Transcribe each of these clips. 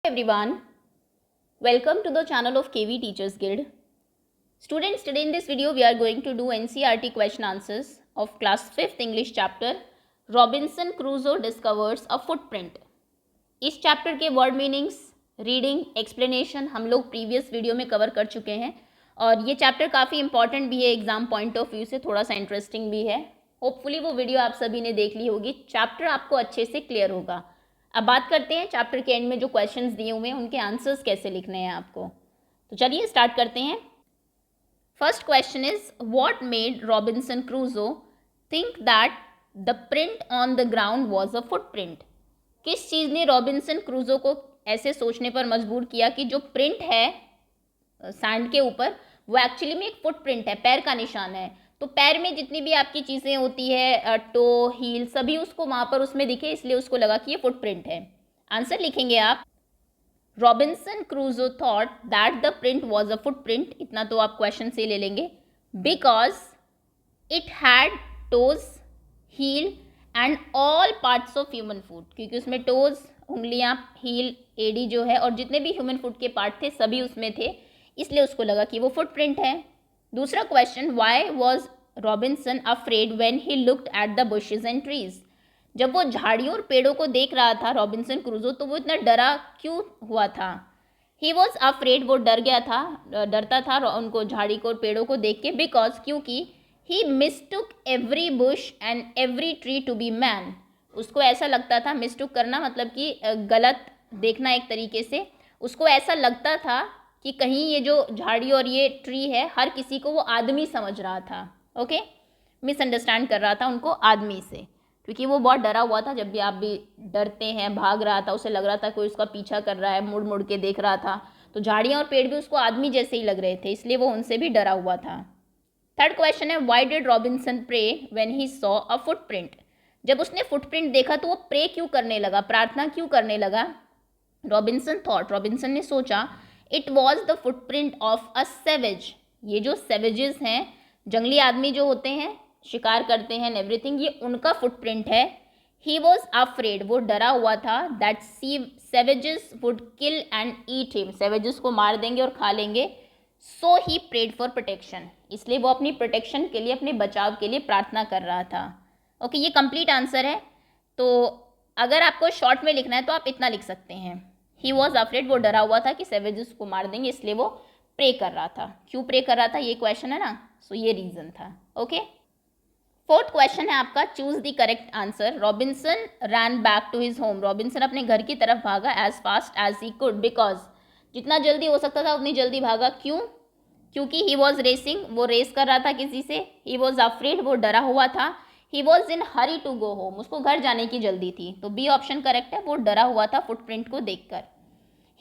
Everyone, welcome to the channel of KV Teachers Guild. Students, today in this video we are going to do NCERT question answers of class 5th English chapter Robinson Crusoe discovers a footprint. इस chapter के word meanings, reading, explanation हम लोग previous video में cover कर चुके हैं और ये चैप्टर काफ़ी इंपॉर्टेंट भी है एग्जाम पॉइंट ऑफ व्यू से, थोड़ा सा इंटरेस्टिंग भी है. होपफुली वो वीडियो आप सभी ने देख ली होगी, चैप्टर आपको अच्छे से क्लियर होगा. अब बात करते हैं चैप्टर के एंड में जो क्वेश्चंस दिए हुए हैं उनके आंसर्स कैसे लिखने हैं आपको. तो चलिए स्टार्ट करते हैं. First question is what made Robinson क्रूजो think that the print on the ground was a footprint. किस चीज़ ने रॉबिन्सन क्रूजो को ऐसे सोचने पर मजबूर किया कि जो प्रिंट है सैंड के ऊपर वो एक्चुअली में एक फुटप्रिंट है, पैर का निशान है. तो पैर में जितनी भी आपकी चीज़ें होती है, टो, हील, सभी उसको वहाँ पर उसमें दिखे, इसलिए उसको लगा कि ये फुटप्रिंट है. आंसर लिखेंगे आप. Robinson Crusoe thought that the print was a footprint, इतना तो आप क्वेश्चन से ले लेंगे. Because it had toes, heel and all parts of human foot, क्योंकि उसमें टोज, उंगलियाँ, हील, एडी जो है और जितने भी ह्यूमन फूड के पार्ट थे सभी उसमें थे, इसलिए उसको लगा कि वो फुटप्रिंट है. दूसरा question, why was Robinson afraid when he looked at the bushes and trees. जब वो झाड़ियों और पेड़ों को देख रहा था रॉबिन्सन क्रूजो, तो वो इतना डरा क्यों हुआ था. ही वॉज अफ्रेड, वो डर गया था, डरता था उनको झाड़ी को और पेड़ों को देख के. बिकॉज, क्योंकि he mistook every bush and every tree to be man. उसको ऐसा लगता था, मिस्टुक करना मतलब कि गलत देखना एक तरीके से, उसको ऐसा लगता था कि कहीं ये जो झाड़ी और ये ट्री है हर किसी को वो आदमी समझ रहा था. ओके, मिसअंडरस्टैंड कर रहा था उनको आदमी से, क्योंकि वो बहुत डरा हुआ था. जब भी आप भी डरते हैं, भाग रहा था, उसे लग रहा था कोई उसका पीछा कर रहा है, मुड़ मुड़ के देख रहा था. तो झाड़ियाँ और पेड़ भी उसको आदमी जैसे ही लग रहे थे, इसलिए वो उनसे भी डरा हुआ था. थर्ड क्वेश्चन है, why did Robinson pray when he saw a footprint. जब उसने फुटप्रिंट देखा तो वो प्रे क्यों करने लगा, प्रार्थना क्यों करने लगा. रॉबिन्सन थॉट, रॉबिन्सन ने सोचा, it was the footprint of a savage. ये जो सेवेजेस हैं, जंगली आदमी जो होते हैं, शिकार करते हैं एवरीथिंग, ये उनका फुटप्रिंट है. ही वॉज अफ्रेड, वो डरा हुआ था, that savages would kill and eat him, savages को मार देंगे और खा लेंगे. सो ही प्रेड फॉर प्रोटेक्शन, इसलिए वो अपनी प्रोटेक्शन के लिए, अपने बचाव के लिए प्रार्थना कर रहा था. ओके, ये कंप्लीट आंसर है. तो अगर आपको शॉर्ट में लिखना है तो आप इतना लिख सकते हैं, ही वॉज अफ्रेड, वो डरा हुआ था कि सेवेजेस को मार देंगे, इसलिए वो प्रे कर रहा था. क्यों प्रे कर रहा था, ये क्वेश्चन है ना, सो ये रीज़न था. ओके, फोर्थ क्वेश्चन है आपका, choose the correct answer. Robinson ran back to his home. Robinson अपने घर की तरफ भागा as fast as he could. Because, जितना जल्दी हो सकता था उतनी जल्दी भागा. क्यों, क्योंकि ही वॉज रेसिंग, वो रेस कर रहा था किसी से. ही वॉज अफ्रेड, वो डरा हुआ था. He was in hurry to go home, उसको घर जाने की जल्दी थी. तो बी ऑप्शन करेक्ट है, वो डरा हुआ था फुटप्रिंट को देखकर.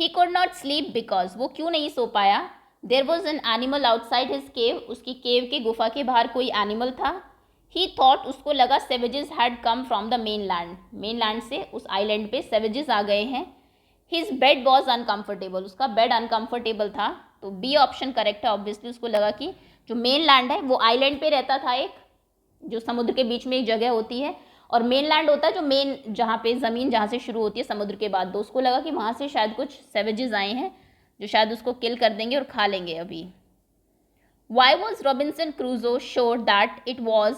He could not sleep because, वो क्यों नहीं सो पाया. There was an animal outside his cave, उसकी केव के गुफा के बाहर कोई एनिमल था. ही थॉट, उसको लगा, savages had come from the main land, main land से उस आइलैंड पे सेवेजेस आ गए हैं. हिज बेड वॉज अनकम्फर्टेबल, उसका बेड अनकम्फर्टेबल था. तो बी ऑप्शन करेक्ट है. ऑब्वियसली उसको लगा कि जो मेन लैंड है वो आइलैंड पे रहता था, एक जो समुद्र के बीच में एक जगह होती है, और मेन लैंड होता है जो मेन, जहाँ पे ज़मीन जहाँ से शुरू होती है समुद्र के बाद. तो उसको लगा कि वहाँ से शायद कुछ सेवेजेस आए हैं जो शायद उसको किल कर देंगे और खा लेंगे अभी. वाई वॉज रॉबिन्सन क्रूजो sure that it was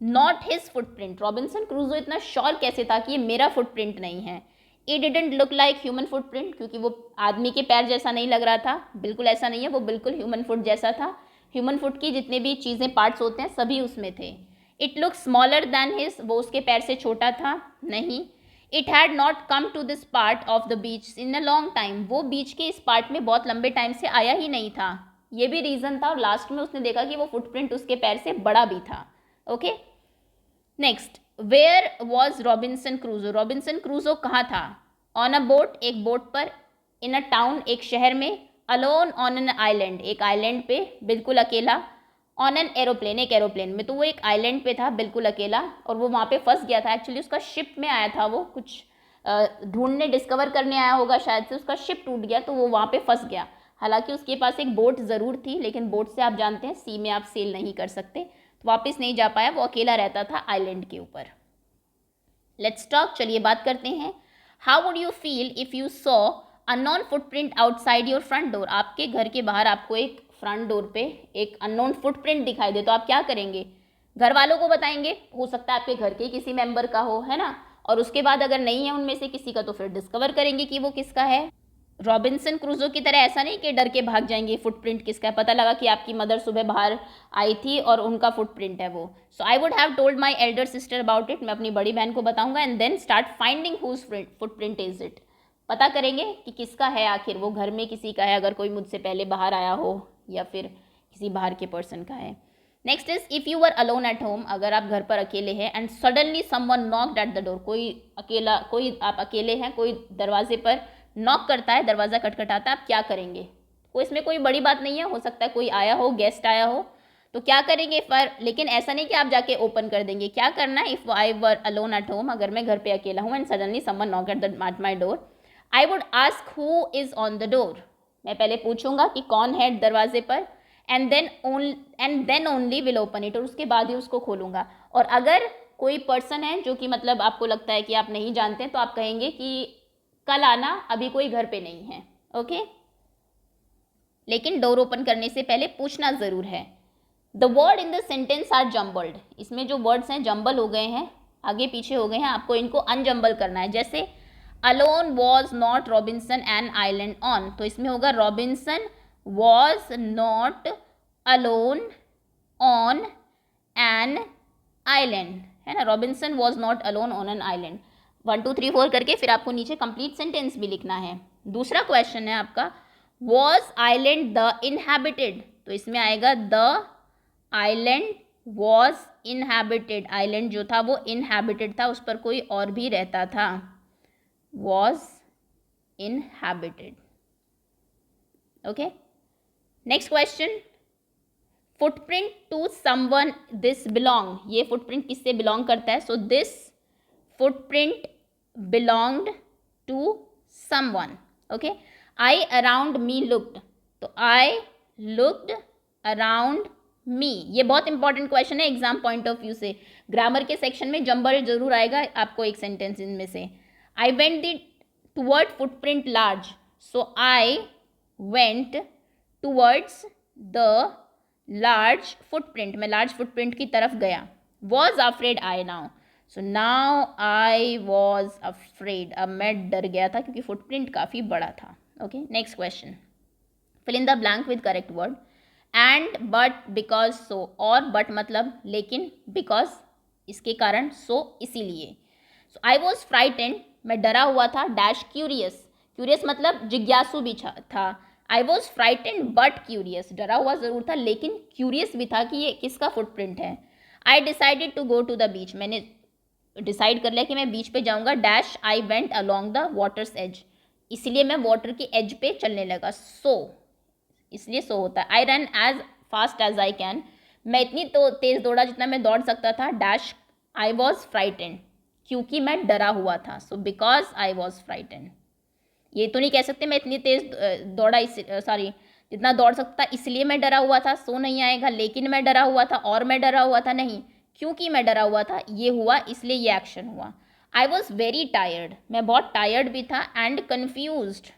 not his footprint. Robinson क्रूजो इतना श्योर कैसे था कि ये मेरा फुटप्रिंट नहीं है. It didn't look like human footprint, क्योंकि वो आदमी के पैर जैसा नहीं लग रहा था, बिल्कुल ऐसा नहीं है, वो बिल्कुल ह्यूमन फुट जैसा था. ह्यूमन फुट की जितने भी चीज़ें, पार्ट्स होते हैं, सभी उसमें थे. It look smaller than his, वो उसके पैर से छोटा था, नहीं. It had not come to this part of the beach in a long time, वो बीच के इस पार्ट में बहुत लंबे टाइम से आया ही नहीं था, ये भी रीज़न था. और लास्ट में उसने देखा कि वो फुटप्रिंट उसके पैर से बड़ा भी था. Okay, next, where was Robinson Crusoe. Robinson Crusoe कहाँ था. ऑन अ बोट, एक बोट पर. इन अ टाउन, एक शहर में. अलोन ऑन एन आइलैंड, एक आइलैंड पे बिल्कुल अकेला. ऑन एन एरोप्लेन, एक एरोप्लेन में. तो वो एक आइलैंड पे था बिल्कुल अकेला, और वो वहाँ पे फंस गया था. एक्चुअली उसका शिप में आया था, वो कुछ ढूंढने, डिस्कवर करने आया होगा शायद से, उसका शिप टूट गया तो वो वहाँ पे फंस गया. हालांकि उसके पास एक बोट ज़रूर थी, लेकिन बोट से आप जानते हैं सी में आप सेल नहीं कर सकते, तो वापस नहीं जा पाया, वो अकेला रहता था आइलैंड के ऊपर. लेट्स टॉक, चलिए बात करते हैं. How would you feel if you saw unknown footprint outside your front door, आपके घर के बाहर आपको एक फ्रंट डोर पे एक अननोन फुटप्रिंट दिखाई दे तो आप क्या करेंगे? घर वालों को बताएंगे, हो सकता है आपके घर के किसी मेंबर का हो, है ना, और उसके बाद अगर नहीं है उनमें से किसी का तो फिर डिस्कवर करेंगे कि वो किसका है। रॉबिन्सन क्रूजो की तरह ऐसा नहीं कि डर के भाग जाएंगे फुटप्रिंट किसका है, पता लगा कि आपकी मदर सुबह बाहर आई थी और उनका फुटप्रिंट है वो। So I would have told my elder sister about it, मैं अपनी बड़ी बहन को बताऊंगा, and then start finding whose footprint is it, पता करेंगे कि किसका है आखिर वो, घर में किसी का है अगर कोई मुझसे पहले बाहर आया हो या फिर किसी बाहर के पर्सन का है। Next is if you were alone at home, अगर आप घर पर अकेले हैं and suddenly someone knocked at the door, कोई आप अकेले हैं, कोई दरवाजे पर नॉक करता है, दरवाज़ा खटखटाता है, आप क्या करेंगे? कोई इसमें कोई बड़ी बात नहीं है, हो सकता है कोई आया हो, गेस्ट आया हो, तो क्या करेंगे पर, लेकिन ऐसा नहीं कि आप जाके ओपन कर देंगे। क्या करना है? If I were alone at home, अगर मैं घर पे अकेला हूँ and suddenly someone knock at my door, I would ask who is on the door, मैं पहले पूछूंगा कि कौन है दरवाजे पर, and then only will open it, और उसके बाद ही उसको खोलूंगा। और अगर कोई पर्सन है जो कि मतलब आपको लगता है कि आप नहीं जानते तो आप कहेंगे कि कल आना, अभी कोई घर पे नहीं है, ओके। लेकिन डोर ओपन करने से पहले पूछना ज़रूर है। The word in the sentence are jumbled, इसमें जो वर्ड्स हैं जम्बल हो गए हैं, आगे पीछे हो गए हैं, आपको इनको अनजम्बल करना है। जैसे alone was not Robinson an island on, तो इसमें होगा Robinson was not alone on an island, है ना, Robinson was not alone on an island. 1 2 3 4 करके फिर आपको नीचे कंप्लीट सेंटेंस भी लिखना है। दूसरा क्वेश्चन है आपका, वॉज आइलैंड द इनहैबिटेड, तो इसमें आएगा the island was inhabited, island जो था वो इनहैबिटेड था, उस पर कोई और भी रहता था, was inhabited, okay. Next question, footprint to someone this belong, ये फुटप्रिंट किससे बिलोंग करता है? So this footprint belonged to someone, okay. I around me looked, तो आई लुक्ड अराउंड मी, ये बहुत इंपॉर्टेंट क्वेश्चन है एग्जाम पॉइंट ऑफ व्यू से, grammar के सेक्शन में जंबल जरूर आएगा आपको एक सेंटेंस इनमें से। I went the toward footprint large, so I went towards the large footprint, मैं लार्ज फुटप्रिंट की तरफ गया। Was afraid I now, so now I was afraid, अब मैं डर गया था क्योंकि फुटप्रिंट काफ़ी बड़ा था, okay. Next question, fill in the blank with correct word. And, but, because, so, और बट मतलब लेकिन, बिकॉज इसके कारण, सो इसीलिए। सो आई वॉज फ्राइटेंड, मैं डरा हुआ था, डैश क्यूरियस, क्यूरियस मतलब जिज्ञासु भी था। I was frightened but curious, डरा हुआ ज़रूर था लेकिन क्यूरियस भी था कि ये किसका फुटप्रिंट है। I decided to go to the beach, मैंने डिसाइड कर लिया कि मैं बीच पे जाऊंगा, dash I went along the water's edge, इसलिए मैं वाटर के एज पे चलने लगा, सो, इसलिए सो होता है। I run as fast as I can, मैं इतनी तो तेज़ दौड़ा जितना मैं दौड़ सकता था, डैश आई वॉज फ्राइटेंड, क्योंकि मैं डरा हुआ था, so because I was frightened. ये तो नहीं कह सकते मैं इतनी तेज़ दौड़ा जितना दौड़ सकता इसलिए मैं डरा हुआ था, सो नहीं आएगा। लेकिन मैं डरा हुआ था और मैं डरा हुआ था, नहीं, क्योंकि मैं डरा हुआ था ये हुआ, इसलिए ये एक्शन हुआ। आई वॉज वेरी टायर्ड, मैं बहुत टायर्ड भी था, एंड कन्फ्यूज्ड,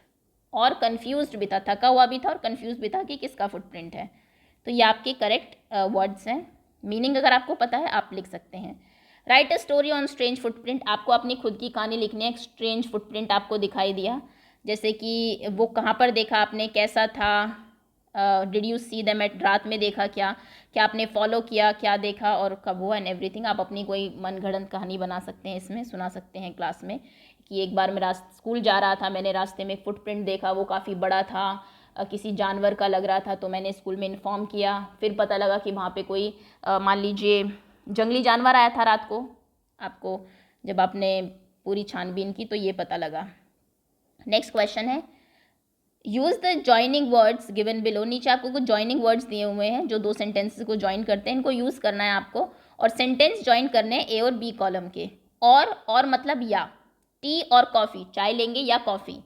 और कन्फ्यूज्ड भी था, थका हुआ भी था और कन्फ्यूज भी था कि किसका फुटप्रिंट है। तो ये आपके करेक्ट वर्ड्स हैं, मीनिंग अगर आपको पता है आप लिख सकते हैं। Right a story on strange footprint, आपको अपनी खुद की कहानी लिखनी है। स्ट्रेंज फुटप्रिंट आपको दिखाई दिया, जैसे कि वो कहाँ पर देखा आपने, कैसा था, did you see them at, रात में देखा क्या, क्या आपने फॉलो किया, क्या देखा और कब हुआ, एंड एवरीथिंग। आप अपनी कोई मनगढ़ंत कहानी बना सकते हैं, इसमें सुना सकते हैं क्लास में कि एक बार मैं स्कूल जा रहा था, मैंने रास्ते में फुटप्रिंट देखा, वो काफ़ी बड़ा था, किसी जानवर का लग रहा था, तो मैंने स्कूल में इन्फॉर्म किया, फिर पता लगा कि वहाँ पे कोई मान लीजिए जंगली जानवर आया था रात को, आपको जब आपने पूरी छानबीन की तो ये पता लगा। नेक्स्ट क्वेश्चन है, use the joining words given below, नीचे आपको कुछ जॉइनिंग वर्ड्स दिए हुए हैं जो दो सेंटेंसेस को जॉइन करते हैं, इनको यूज़ करना है आपको, और सेंटेंस जॉइन करने हैं ए और बी कॉलम के। और मतलब या, टी और कॉफ़ी, चाय लेंगे या कॉफ़ी,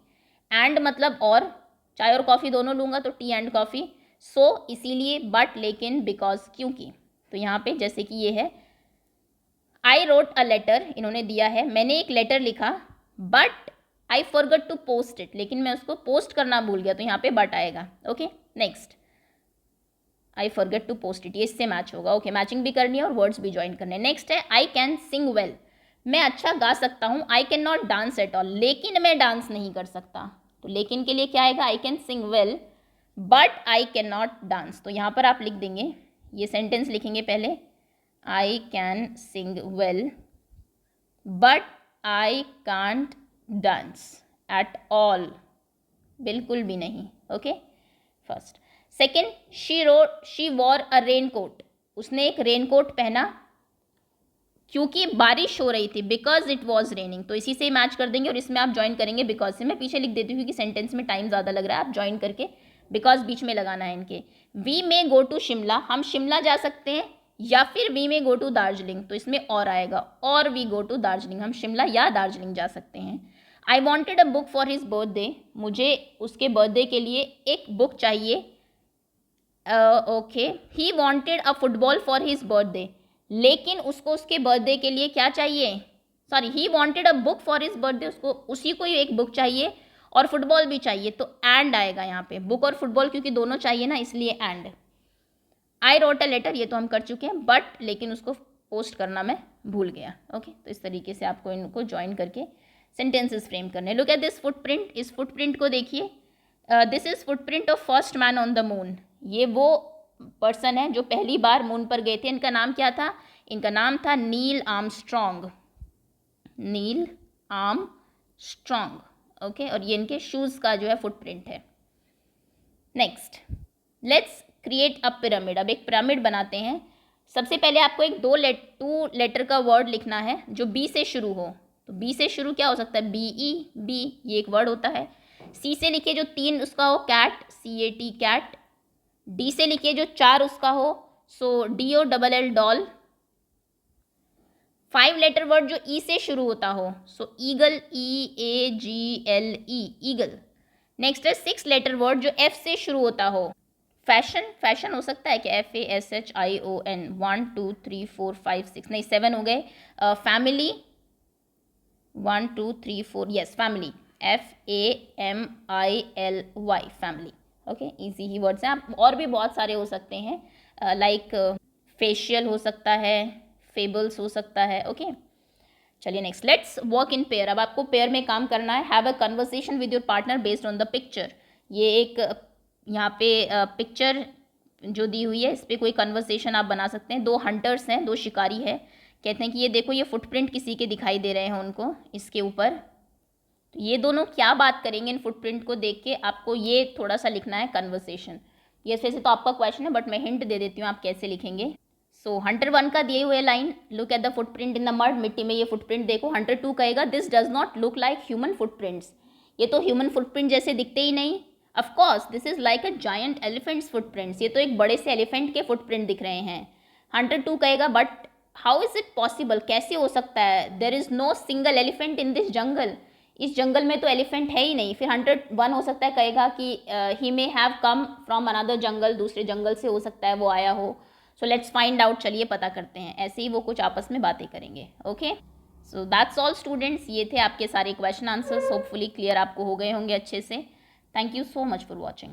एंड मतलब और, चाय और कॉफ़ी दोनों लूँगा तो टी एंड कॉफ़ी, सो इसीलिए, बट लेकिन, बिकॉज क्योंकि। तो यहाँ पे जैसे कि ये है, आई रोट अ लेटर, इन्होंने दिया है, मैंने एक लेटर लिखा, but I forgot to post it, लेकिन मैं उसको पोस्ट करना भूल गया, तो यहाँ पे बट आएगा. Okay, next I forget to post it, ये इससे मैच होगा. ओके, मैचिंग भी करनी है और वर्ड्स भी ज्वाइन करने. नेक्स्ट है आई कैन सिंग वेल, मैं अच्छा गा सकता हूँ. I can not dance at all, लेकिन मैं डांस नहीं कर सकता. तो लेकिन के लिए क्या आएगा, आई can sing well but I can not dance. तो यहाँ पर आप लिख देंगे, ये सेंटेंस लिखेंगे पहले, I can sing well but I can't dance at all, बिल्कुल भी नहीं. Okay, first. Second, she wore a raincoat, उसने एक रेन कोट पहना क्योंकि बारिश हो रही थी, बिकॉज इट वॉज रेनिंग. तो इसी से मैच कर देंगे और इसमें आप ज्वाइन करेंगे बिकॉज से. मैं पीछे लिख देती हूँ क्योंकि सेंटेंस में टाइम ज़्यादा लग रहा है, आप ज्वाइन करके बिकॉज बीच में लगाना है इनके. We may go to Shimla, हम शिमला जा सकते हैं, या फिर we may go to Darjeeling, तो इसमें और आएगा, और वी गो टू दार्जिलिंग, हम शिमला या दार्जिलिंग जा सकते हैं. I wanted a book for his birthday, मुझे उसके बर्थडे के लिए एक बुक चाहिए. Okay, he wanted a football for his birthday, लेकिन उसको उसके बर्थडे के लिए क्या चाहिए, sorry, he wanted a book for his birthday, उसको उसी को ही एक बुक चाहिए और फुटबॉल भी चाहिए, तो एंड आएगा यहाँ पे, बुक और फुटबॉल क्योंकि दोनों चाहिए ना, इसलिए and. I wrote a letter, ये तो हम कर चुके हैं, बट लेकिन उसको पोस्ट करना मैं भूल गया. ओके, तो इस तरीके से आपको इनको ज्वाइन करके सेंटेंसेस फ्रेम करने. लुक एट दिस फुटप्रिंट, इस फुटप्रिंट को देखिए. This is footprint of first man on the moon, ये वो पर्सन है जो पहली बार मून पर गए थे. इनका नाम क्या था, इनका नाम था Neil Armstrong, Neil Armstrong. Okay, और ये इनके शूज़ का जो है फुटप्रिंट है. Next, let's create a pyramid, अब एक पिरामिड बनाते हैं. सबसे पहले आपको एक टू लेटर का वर्ड लिखना है जो बी से शुरू हो. तो बी से शुरू क्या हो सकता है, बी ई, बी, ये एक वर्ड होता है. सी से लिखिए जो 3 उसका हो, कैट, CAT, कैट. डी से लिखिए जो 4 उसका हो, सो DOLL, डॉल. 5 लेटर वर्ड जो ई से शुरू होता हो, सो ईगल, EAGLE, ईगल. नेक्स्ट है 6 लेटर वर्ड जो F से शुरू होता हो. फैशन, फैशन हो सकता है कि FASHION. 1 2 3 4 5 6, नहीं 7 हो गए. Family, 1 2 3 4, yes, family, FAMILY, family. Okay, easy ही वर्ड्स हैं. आप और भी बहुत सारे हो सकते हैं, लाइक फेशियल हो सकता है, फेबल्स हो सकता है. ओके, चलिए next, let's work in pair. अब आपको पेयर में काम करना है. Have a conversation with your partner based on the picture. ये एक यहाँ पे पिक्चर जो दी हुई है, इस पर कोई कन्वर्सेशन आप बना सकते हैं. 2 हंटर्स हैं, 2 शिकारी है. कहते हैं कि ये देखो, ये फुटप्रिंट किसी के दिखाई दे रहे हैं उनको इसके ऊपर. तो ये दोनों क्या बात करेंगे इन फुटप्रिंट को देख के, आपको ये थोड़ा सा लिखना है कन्वर्सेशन. ये वैसे तो आपका क्वेश्चन है, बट मैं हिंट दे देती हूँ आप कैसे लिखेंगे. सो हंटर 1 का दिए हुए line, look at the footprint in the mud, मिट्टी में ये फुटप्रिंट देखो. हंटर 2 कहेगा this does not look like human footprints, ये तो ह्यूमन फुटप्रिंट जैसे दिखते ही नहीं. Of course this is like a giant elephants footprints, ये तो एक बड़े से एलिफेंट के फुटप्रिंट दिख रहे हैं. हंटर 2 कहेगा but how is it possible, कैसे हो सकता है, there is no single elephant in this jungle, इस जंगल में तो एलिफेंट है ही नहीं. फिर हंटर 1 हो सकता है कहेगा कि he may have come from another jungle, दूसरे जंगल से हो सकता है वो आया हो. सो लेट्स फाइंड आउट, चलिए पता करते हैं. ऐसे ही वो कुछ आपस में बातें करेंगे. Okay, so that's all students, ये थे आपके सारे क्वेश्चन आंसर्स. होपफुली क्लियर आपको हो गए होंगे अच्छे से. Thank you so much for watching.